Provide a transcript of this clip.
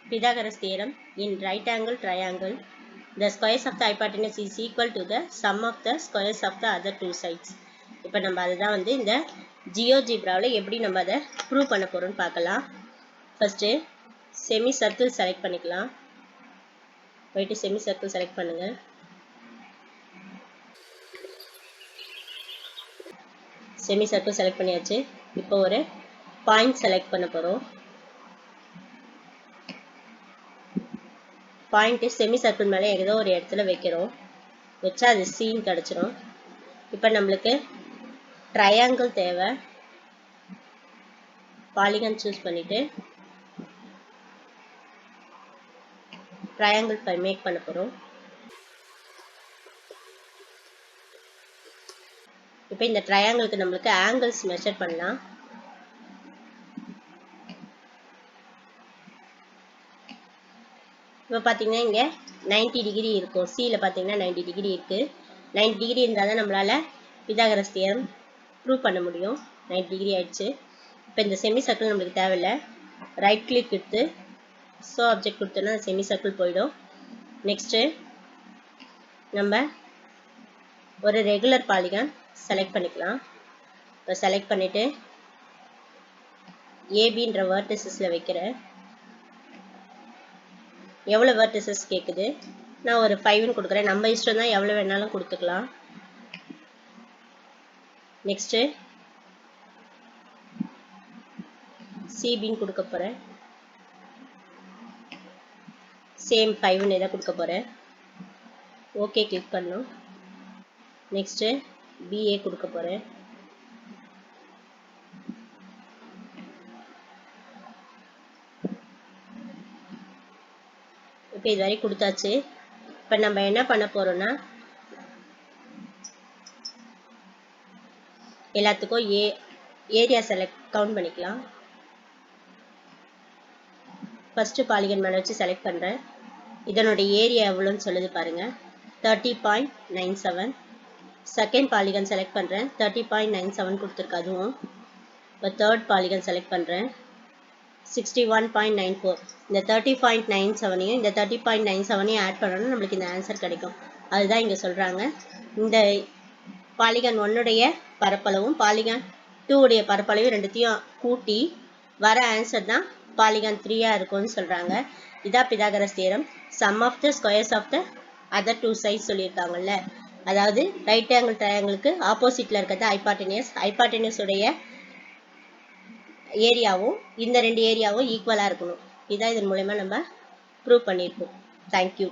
Pythagoras theorem. In right angle triangle, the squares of the hypotenuse is equal to the sum of the squares of the other two sides. இப்போ நம்ம அதுதான் இந்த ஜியோஜிப்ராவில் எப்படி நம்ம அதை prove பண்ண போகிறோம்னு பார்க்கலாம். ஃபர்ஸ்ட்டு செமி சர்க்கிள் செலக்ட் பண்ணிக்கலாம். போயிட்டு செமி சர்க்கிள் செலக்ட் பண்ணுங்கள். செமி சர்க்கிள் செலக்ட் பண்ணியாச்சு. இப்போ ஒரு பாயிண்ட் செலக்ட் பண்ண போகிறோம். பாயிண்ட்டு செமி சர்க்கிள் மேலே ஏதோ ஒரு இடத்துல வைக்கிறோம். வச்சா அது சீன் கிடச்சிரும். இப்போ நம்மளுக்கு ட்ரையாங்கிள் தேவை. பாலிகன் சூஸ் பண்ணிவிட்டு ட்ரையாங்கிள் மேக் பண்ண போகிறோம். இப்போ இந்த ட்ரையாங்கிளுக்கு நம்மளுக்கு ஆங்கிள்ஸ் மெஷர் பண்ணலாம். இப்போ பார்த்தீங்கன்னா இங்கே 90 டிகிரி இருக்கும். சியில் பார்த்தீங்கன்னா 90 டிகிரி இருக்குது. 90 டிகிரி இருந்தால் தான் நம்மளால் பிதாகரஸ் தியரம் ப்ரூவ் பண்ண முடியும். 90 டிகிரி ஆயிடுச்சு. இப்போ இந்த செமி சர்க்கிள் நம்மளுக்கு தேவையில்லை. ரைட் கிளிக் கொடுத்து ஸோ ஆப்ஜெக்ட் கொடுத்தோன்னா செமி சர்க்கிள் போயிடும். நெக்ஸ்ட்டு நம்ம ஒரு ரெகுலர் பாலிகான் செலக்ட் பண்ணிக்கலாம். இப்போ செலக்ட் பண்ணிவிட்டு ஏபின்ற வேர்டிசஸில் வைக்கிறேன். எவ்வளோ வெர்டிசஸ் கேட்குது, நான் ஒரு 5ன்னு கொடுக்குறேன். நம்ம இஷ்டம் தான், எவ்வளோ வேணாலும் கொடுத்துக்கலாம். நெக்ஸ்ட்டு சிபின்னு கொடுக்க போகிறேன். சேம் 5ன்னு எதை கொடுக்க போகிறேன். ஓகே கிளிக் பண்ணணும். நெக்ஸ்ட்டு பிஏ கொடுக்க போகிறேன். இப்போ இது வரைக்கும் கொடுத்தாச்சு. இப்போ நம்ம என்ன பண்ண போகிறோம்னா எல்லாத்துக்கும் ஏரியா கவுண்ட் பண்ணிக்கலாம். ஃபஸ்ட்டு பாலிகன் மேலே வச்சு செலக்ட் பண்ணுறேன். இதனுடைய ஏரியா எவ்வளோன்னு சொல்லுது பாருங்கள், 30.97. செகண்ட் பாலிகன் செலக்ட் பண்ணுறேன், 30.97 கொடுத்துருக்கு அதுவும். இப்போ தேர்ட் பாலிகன் செலக்ட் பண்ணுறேன், 61.94. இந்த 30.97ஐயும் இந்த 30.97ஐயும் ஆட் பண்ணணும், நம்மளுக்கு இந்த ஆன்சர் கிடைக்கும். அதுதான் இங்கே சொல்கிறாங்க. இந்த பாலிகான் 1உடைய பரப்பளவும் பாலிகான் 2உடைய பரப்பளவும் ரெண்டுத்தையும் கூட்டி வர ஆன்சர் தான் பாலிகான் 3ஆக இருக்கும்னு சொல்கிறாங்க. இதான் Pythagoras theorem. Sum of the squares of the other two sides சொல்லியிருக்காங்கல்ல, அதாவது ரைட் ஆங்கிள் ட்ரையாங்கிளுக்கு ஆப்போசிட்டில் இருக்கிறது ஹைபாட்டெனியூஸ் உடைய ஏரியாவும் இந்த ரெண்டு ஏரியாவும் ஈக்குவலாக இருக்கணும். இதான் இதன் மூலமா நம்ம ப்ரூவ் பண்ணியிருக்கோம். தேங்க்யூ.